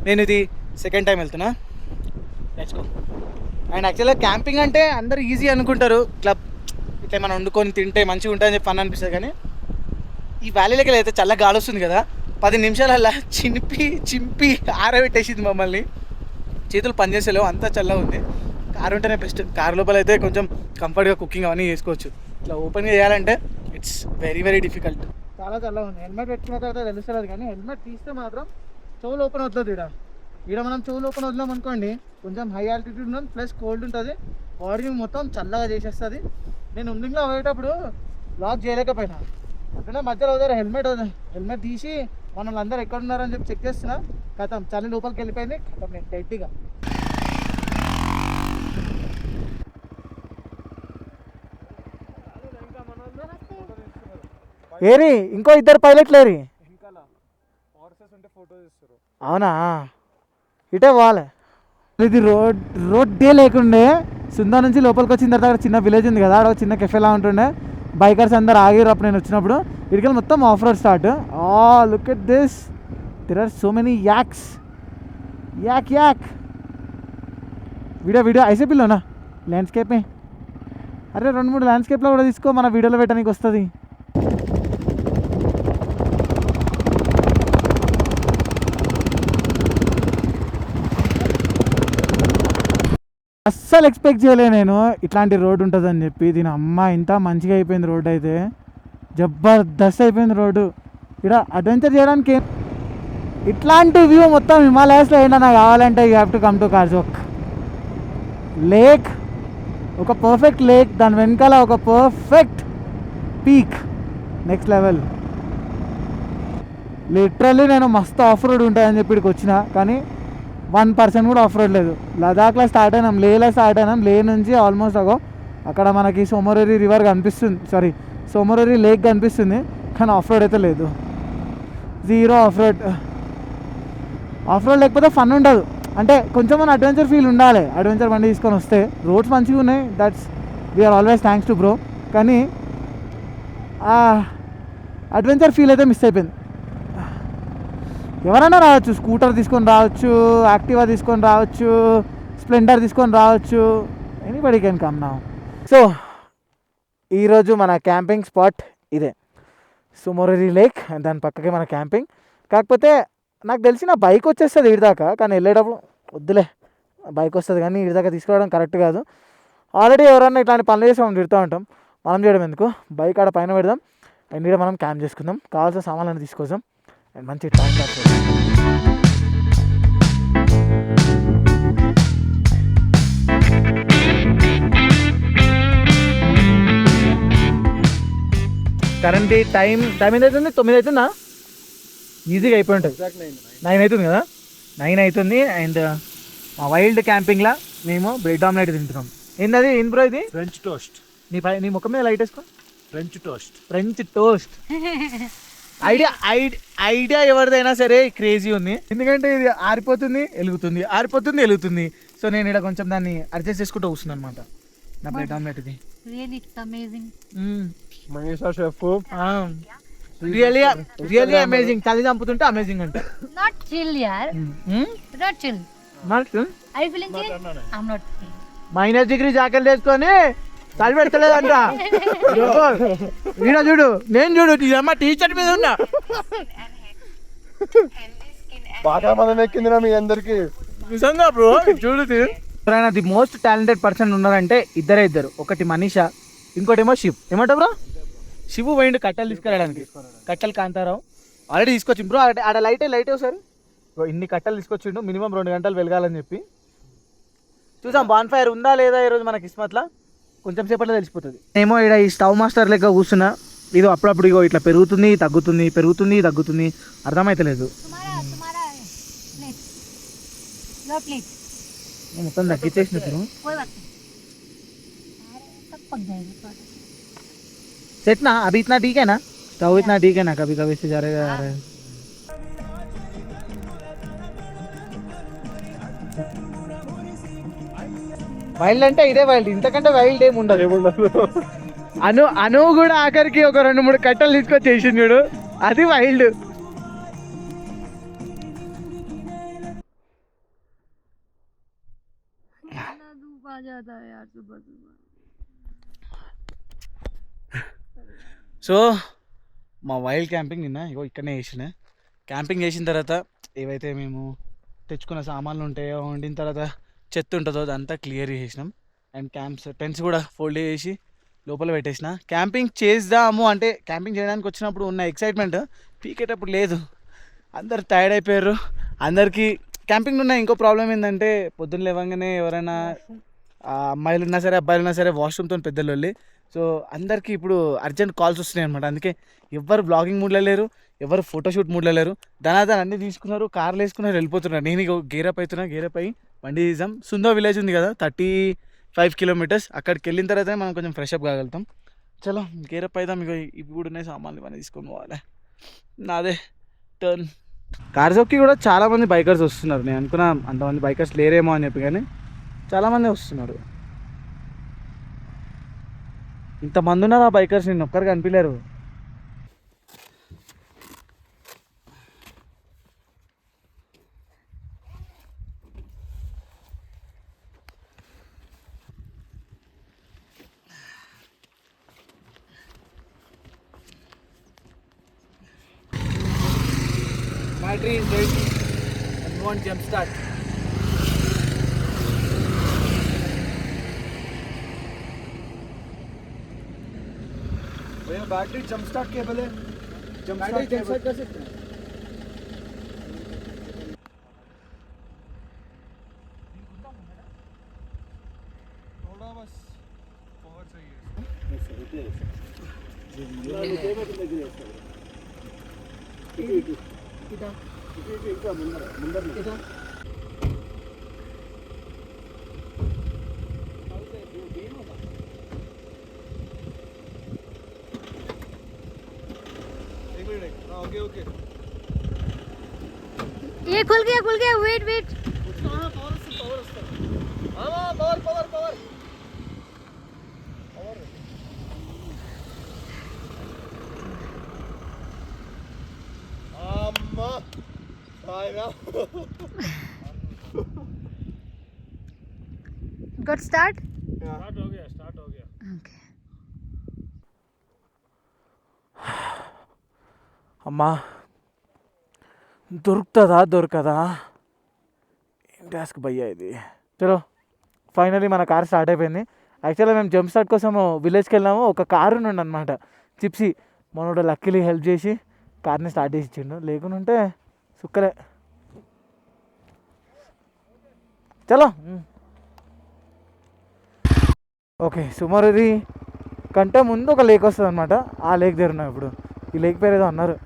నేను ఇది సెకండ్ టైం వెళ్తున్నా. Let's go. అండ్ యాక్చువల్గా క్యాంపింగ్ అంటే అందరూ ఈజీ అనుకుంటారు, ఇట్లా మనం వండుకొని తింటే మంచిగా ఉంటుందని చెప్పి ఫన్ అనిపిస్తుంది. కానీ ఈ వ్యాలీలోకి అయితే చల్ల గాలి వస్తుంది కదా, 10 నిమిషాలల్లా చింపి ఆరబెట్టేసింది మమ్మల్ని. చేతులు పనిచేసేలేవు, అంతా చల్లగా ఉంది. కారు ఉంటేనే బెస్ట్. కారు లోపల అయితే కొంచెం కంఫర్ట్గా కుకింగ్ అవన్నీ చేసుకోవచ్చు. ఇట్లా ఓపెన్గా చేయాలంటే ఇట్స్ వెరీ వెరీ డిఫికల్ట్. చాలా చల్లగా ఉంది. హెల్మెట్ పెట్టుకున్న తర్వాత తెలుస్తుంది, కానీ హెల్మెట్ తీస్తే మాత్రం చెవులు ఓపెన్ అవుతుంది. ఈడ మనం చెవులు ఓపెన్ వదిలాం అనుకోండి, కొంచెం హై ఆల్టిట్యూడ్ ఉంటుంది, ప్లస్ కోల్డ్ ఉంటుంది, బాడీని మొత్తం చల్లగా చేసేస్తుంది. నేను ఉండింగ్లో పోయేటప్పుడు లాక్ చేయలేకపోయినా, అట్లనే మధ్యలో వదిలేరు హెల్మెట్ తీసి మనల్ని అందరూ ఎక్కడ ఉన్నారని చెప్పి చెక్ చేస్తున్నా. కథం చలి లోపలికి వెళ్ళిపోయింది. కథం నేను గట్టిగా ఏరి ఇంకో 2 పైలట్లు ఏరి. అవునా, ఇటే పోవాలి. ఇది రోడ్డే లేకుండే. సుందా నుంచి లోపలికి వచ్చిన తర్వాత చిన్న విలేజ్ ఉంది కదా, అక్కడ చిన్న కెఫేలా ఉంటుండే. బైకర్స్ అందరు ఆగిరు అప్పుడు నేను వచ్చినప్పుడు. ఇక్కడికి మొత్తం off road start. Look at this, there are so many yaks. Yak video ఐసే పిల్లోనా ల్యాండ్స్కేపే. అరే 2-3 ల్యాండ్స్కేప్లో కూడా తీసుకో, మన వీడియోలో పెట్టడానికి వస్తుంది. అస్సలు ఎక్స్పెక్ట్ చేయలే నేను ఇట్లాంటి రోడ్ ఉంటుందని చెప్పి. దీని అమ్మ ఇంత మంచిగా అయిపోయింది రోడ్ అయితే, జబర్దస్త్ అయిపోయింది రోడ్డు. ఇక్కడ అడ్వెంచర్ చేయడానికి ఇట్లాంటి వ్యూ మొత్తం హిమాలయాస్లో ఏదైనా కావాలంటే you have to come to Karzok lake. ఒక పర్ఫెక్ట్ లేక్, దాని వెనకాల ఒక perfect peak, next level. Literally నేను మస్తు ఆఫ్ రోడ్ ఉంటాయని చెప్పి ఇక్కడికి వచ్చిన, కానీ 1% కూడా ఆఫ్ రోడ్ లేదు. లదాఖ్లో స్టార్ట్ అయినాం, లేలో స్టార్ట్ అయినాం. లే నుంచి ఆల్మోస్ట్ అక్కడ మనకి సోమోరూరి రివర్ కనిపిస్తుంది, సోమరరి లేక్ కనిపిస్తుంది, కానీ ఆఫ్ రోడ్ అయితే లేదు. Zero of road. Of road లేకపోతే ఫన్ ఉండదు. అంటే కొంచెం మన అడ్వెంచర్ ఫీల్ ఉండాలి. అడ్వెంచర్ బండి తీసుకొని వస్తే రోడ్స్ మంచిగా ఉన్నాయి, that's we are always thanks to BRO. కానీ అడ్వెంచర్ ఫీల్ అయితే మిస్ అయిపోయింది. ఎవరైనా రావచ్చు, స్కూటర్ తీసుకొని రావచ్చు, యాక్టివా తీసుకొని రావచ్చు, స్ప్లెండర్ తీసుకొని రావచ్చు, anybody can come now. So ఈరోజు మన క్యాంపింగ్ స్పాట్ ఇదే, సుమోరరి లేక్. దాని పక్కకే మన క్యాంపింగ్. కాకపోతే నాకు తెలిసి నా బైక్ వచ్చేస్తుంది ఇడిదాకా, కానీ వెళ్ళేటప్పుడు వద్దులే బైక్ వస్తుంది కానీ ఇడిదాకా తీసుకురావడం కరెక్ట్ కాదు. ఆల్రెడీ ఎవరన్నా ఇట్లాంటి పనులు చేసి మనం తిడుతూ ఉంటాం, మనం చేయడం ఎందుకు, బైక్ ఆడ పైన పెడదాం అండ్ ఇక్కడ మనం క్యాంప్ చేసుకుందాం. కావాల్సిన సామాన్లను తీసుకొద్దాం అండ్ మంచి టైం పాస్ చేద్దాం. కరెంట్ టైం ఎంత అవుతుంది? 9 అవుతుందా? ఈజీగా అయిపోయి ఉంటుంది. 9 అవుతుంది కదా, 9 అవుతుంది. అండ్ మా వైల్డ్ క్యాంపింగ్లా మేము బ్రెడ్ ఆమ్లెట్ తింటున్నాం. ఏంది ఏం బ్రో ఇది? French toast. నీ ముఖం మీద లైట్ వేసుకో. French toast. French toast. Idea ఎవరిదైనా సరే క్రేజీ ఉంది, ఎందుకంటే ఇది ఆరిపోతుంది వెలుగుతుంది. సో నేను ఇక్కడ కొంచెం దాన్ని అడ్జస్ట్ చేసుకుంటూ వస్తున్నాను అనమాట నా బ్రెడ్ ఆమ్లెట్ ఇది. Really, it's amazing. Manisha chef really amazing. చలి చంపుతుంటే అమేజింగ్ అంటే Not chill, yaar. Not chill. Are you feeling chill? I'm not feeling. -Degree jacket వేసుకొని చలి పెడతలేదంట. వీడ చూడు, నేను చూడు అమ్మ టీ షర్ట్ మీద ఉన్నా. బాగా మనం ఎక్కిందిరా మీ అందరికి. నిజంగా బ్రో చూడు. ఎవరైనా ది మోస్ట్ టాలెంటెడ్ పర్సన్ ఉన్నారంటే ఇద్దరు. ఒకటి మనీషా, ఇంకోటేమో శివ్. ఏమంటావు బ్రో? శివు పోయిండు కట్టెలు తీసుకురావడానికి. కట్టెలు కాంతారావు ఆల్రెడీ తీసుకొచ్చింది బ్రో. ఆడ లైట్ ఒకసారి ఇన్ని కట్టెలు తీసుకొచ్చిండు, మినిమం 2 గంటలు వెలగాలని చెప్పి. చూసాం బాన్ ఫైర్ ఉందా లేదా ఈరోజు మన కిస్మత్లా, కొంచెం సేపట్లో తెలిసిపోతుంది. ఏమో ఇక్కడ ఈ స్టవ్ మాస్టర్ లెక్క కూర్చున్నా. ఇది అప్పుడప్పుడు ఇగో ఇట్లా పెరుగుతుంది తగ్గుతుంది అర్థమైతలేదు. Plate. Your plate. మొత్తం తగ్గించేసినట్టు. कोई बात नहीं. सब पक जाएगा थोड़ा. सेट ना अभी इतना ठीक है ना, स्टव इतना ठीक है ना, कभी कभी से जा रहे हैं. వైల్డ్ అంటే ఇదే వైల్డ్, ఇంతకంటే వైల్డ్ ఏమి ఉండదు. అను కూడా ఆఖరికి ఒక 2-3 కట్టలు తీసుకొచ్చి చేసింది చూడు, అది వైల్డ్. धूप आ जाता है यार सुबह. సో మా వైల్డ్ క్యాంపింగ్ నిన్న ఇగో ఇక్కడనే చేసిన. క్యాంపింగ్ చేసిన తర్వాత ఏవైతే మేము తెచ్చుకున్న సామాన్లు ఉంటాయో, వండిన తర్వాత చెత్త ఉంటుందో అదంతా క్లియర్ చేసినాం. అండ్ టెంట్స్ కూడా ఫోల్డ్ చేసి లోపల పెట్టేసిన. క్యాంపింగ్ చేద్దాము అంటే క్యాంపింగ్ చేయడానికి వచ్చినప్పుడు ఉన్న ఎక్సైట్మెంట్ పీకేటప్పుడు లేదు. అందరు టైర్డ్ అయిపోయారు. అందరికీ క్యాంపింగ్ ఉన్న ఇంకో ప్రాబ్లం ఏంటంటే పొద్దున్న లేవగానే ఎవరైనా అమ్మాయిలు ఉన్నా సరే అబ్బాయిలు ఉన్నా సరే వాష్రూమ్తో పెద్దలు వెళ్ళి. సో అందరికీ ఇప్పుడు అర్జెంట్ కాల్స్ వస్తున్నాయి అనమాట. అందుకే ఎవరు బ్లాగింగ్ మూడ్లో లేరు, ఎవరు ఫోటోషూట్ మూడ్లో లేరు. దాని అన్నీ తీసుకున్నారు, కార్లు వేసుకున్నారు, వెళ్ళిపోతున్నారు. నేను ఇక గేరప్ అయి బండి తీసాం. సుందో విలేజ్ ఉంది కదా 35 కిలోమీటర్స్, అక్కడికి వెళ్ళిన తర్వాతనే మనం కొంచెం ఫ్రెష్ అప్ కాగలుగుతాం. చలో గేరప్ అయిదాం. ఇక ఇవి కూడా ఉన్నాయి సామాన్లు, ఇవన్నీ తీసుకొని పోవాలి. నాదే టర్న్. కార్జోక్కి కూడా చాలామంది బైకర్స్ వస్తున్నారు. నేను అనుకున్నా అంతమంది బైకర్స్ లేరేమో అని చెప్పి, కానీ చాలామంది వస్తున్నారు. ఇంతమంది ఉన్నారు ఆ బైకర్స్, నిన్న ఒక్కరికి కనిపించలేరు. Battery is ready and we want jump start. भैया बैटरी जंप स्टार्ट केबल है, जंप स्टार्ट कर सकते हैं. थोड़ा बस पॉवर चाहिए. ये खुल गया वेट वेट गॉट स्टार्ट हो गया ओके అమ్మా దొరుకుతుందా దొరకదా ఏం టాస్క్ భయ్యా ఇది. చలో ఫైనలీ మన కార్ స్టార్ట్ అయిపోయింది. యాక్చువల్గా మేము జంప్ స్టార్ట్ కోసం విలేజ్కి వెళ్ళాము. ఒక కారు ఉండి అనమాట చిప్సీ, మనోడు లక్కీలీ హెల్ప్ చేసి కార్ని స్టార్ట్ చేసి ఇచ్చిండు. లేకుంటే సుక్కలే. చలో ఓకే. సుమారుది కంటే ముందు ఒక లేక్ వస్తుంది అనమాట. ఆ లేక్ దగ్గర ఉన్నాం ఇప్పుడు. ఈ లేక్ పేరు ఏదో అన్నారు.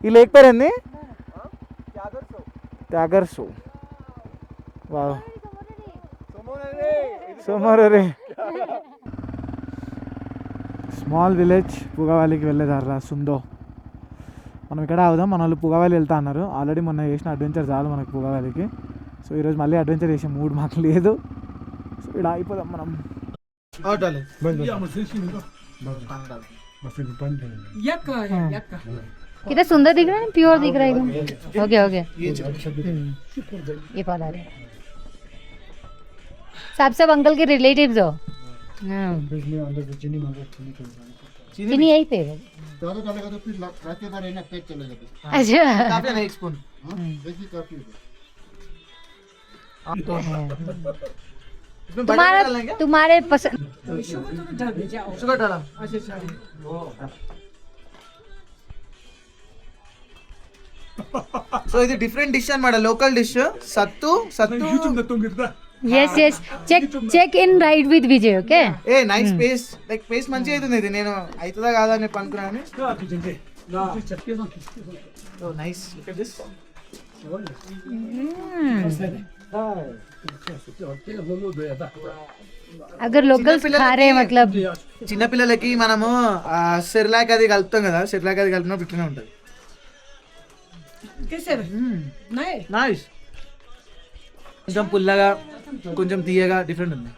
ఈ లేక్ పేరు ఏంది? త్యాగర్సో. వావ్, సోమవారే స్మాల్ విలేజ్ పుగవాలికి వెళ్ళేదారా సుందో. మనం ఇక్కడ అవుదాం. మన వాళ్ళు పుగవాలి వెళ్తా అన్నారు. ఆల్రెడీ మొన్న చేసిన అడ్వెంచర్ చాలు మనకు పుగవాలికి. సో ఈరోజు మళ్ళీ అడ్వెంచర్ చేసే మూడ్ మాకు లేదు. సో ఇక్కడ అయిపోదాం మనం. कितना सुंदर दिख रहा है, प्योर दिख रहा है एकदम. हो गया ये पा रहे सब अंकल के रिलेटिव्स हो. चीनी यही पे है. अच्छा एक स्पून तुम्हारे पसंद. शुगर डाला. సో ఇది డిఫరెంట్ డిష్ అన్నమాట, local dish. Sattu yes check in right with Vijay, okay? A nice paste, like paste మంచిగా అవుతుంది. ఇది నేను అవుతుందా కాదా అని అనుకున్నాను. So nice, look at this. अगर लोकल्स खा रहे हैं मतलब చిన్న పిల్లలకి మనము సెర్లాక్ అది కలుపుతాం కదా, సెర్లాక్ అది కలిపినప్పుడు ఇట్లనే ఉంటుంది. నైస్, కొంచెం పుల్లగా కొంచెం తీయగా డిఫరెంట్ ఉంది.